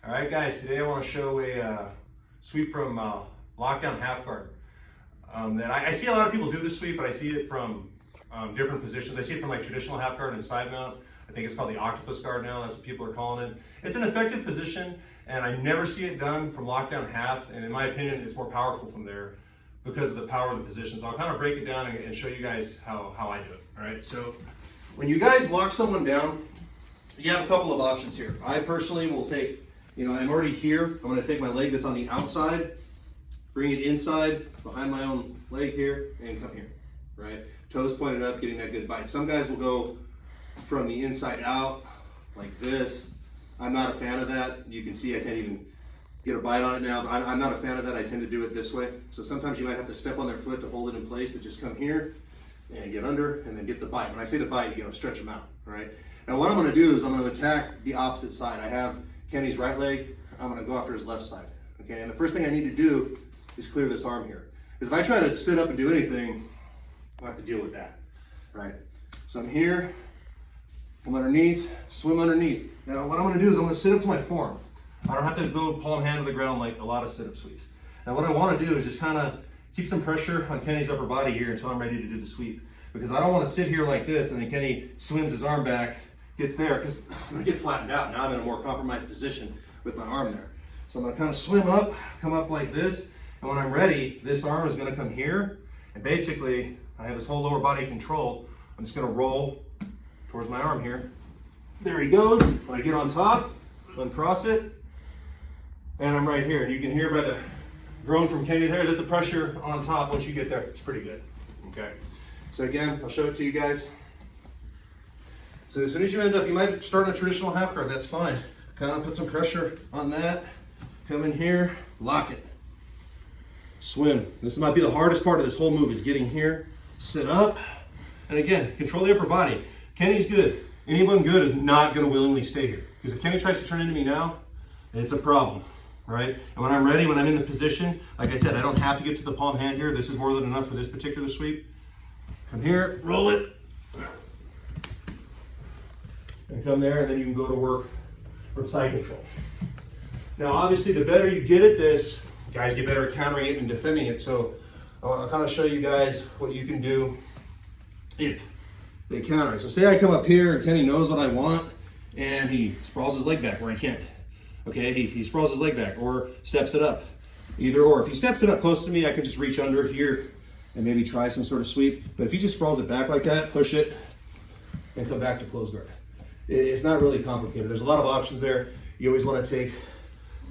All right, guys, today I want to show a sweep from lockdown half guard. That I see a lot of people do this sweep, but I see it from different positions. I see it from like traditional half guard and side mount. I think it's called the octopus guard now. That's what people are calling it. It's an effective position, and I never see it done from lockdown half. And in my opinion, it's more powerful from there because of the power of the position. So I'll kind of break it down and show you guys how I do it. All right. So when you guys lock someone down, you have a couple of options here. I personally will take, I'm already here. I'm going to take my leg that's on the outside, bring it inside behind my own leg here, and come here, right? Toes pointed up, getting that good bite. Some guys will go from the inside out like this. I'm not a fan of that. You can see I can't even get a bite on it now, but I'm not a fan of that. I tend to do it this way. So sometimes you might have to step on their foot to hold it in place, but just come here and get under and then get the bite. When I say the bite, stretch them out, all right? Now what I'm going to do is I'm going to attack the opposite side. I have Kenny's right leg. I'm going to go after his left side, okay? And the first thing I need to do is clear this arm here. Because if I try to sit up and do anything, I have to deal with that, right? So I'm here, come underneath, swim underneath. Now what I'm going to do is I'm going to sit up to my forearm. I don't have to go palm hand to the ground like a lot of sit-up sweeps. Now what I want to do is just kind of keep some pressure on Kenny's upper body here until I'm ready to do the sweep. Because I don't want to sit here like this and then Kenny swims his arm back, gets there, because I'm going to get flattened out. Now I'm in a more compromised position with my arm there. So I'm going to kind of swim up, come up like this, and when I'm ready, this arm is going to come here, and basically I have this whole lower body control. I'm just going to roll towards my arm here. There he goes. When I get on top, uncross it, and I'm right here. And you can hear by the groan from Kenny there that the pressure on top once you get there is pretty good. Okay. So again, I'll show it to you guys. So as soon as you end up, you might start in a traditional half guard, that's fine. Kind of put some pressure on that. Come in here, lock it. Swim. This might be the hardest part of this whole move is getting here, sit up, and again, control the upper body. Kenny's good. Anyone good is not going to willingly stay here. Because if Kenny tries to turn into me now, it's a problem, right? And when I'm ready, when I'm in the position, like I said, I don't have to get to the palm hand here. This is more than enough for this particular sweep. Come here, roll it, and come there, and then you can go to work from side control. Now, obviously, the better you get at this, guys get better at countering it and defending it. So I'll kind of show you guys what you can do if they counter it. So say I come up here and Kenny knows what I want, and he sprawls his leg back where I can't. Okay, he sprawls his leg back or steps it up. Either or. If he steps it up close to me, I can just reach under here and maybe try some sort of sweep. But if he just sprawls it back like that, push it, and come back to close guard. It's not really complicated. There's a lot of options there. You always want to take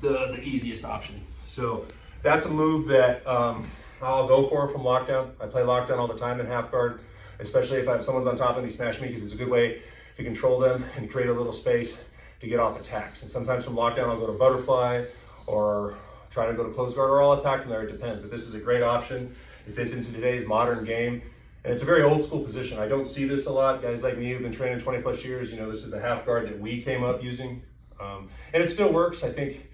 the easiest option. So that's a move that I'll go for from lockdown. I play lockdown all the time in half guard, especially if someone's on top of me, smash me, because it's a good way to control them and create a little space to get off attacks. And sometimes from lockdown, I'll go to butterfly or try to go to close guard, or I'll attack from there. It depends. But this is a great option. It fits into today's modern game. And it's a very old school position. I don't see this a lot. Guys like me who've been training 20 plus years, this is the half guard that we came up using. And it still works. I think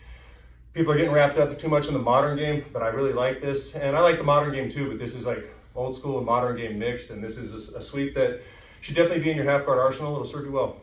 people are getting wrapped up too much in the modern game, but I really like this. And I like the modern game too, but this is like old school and modern game mixed. And this is a sweep that should definitely be in your half guard arsenal. It'll serve you well.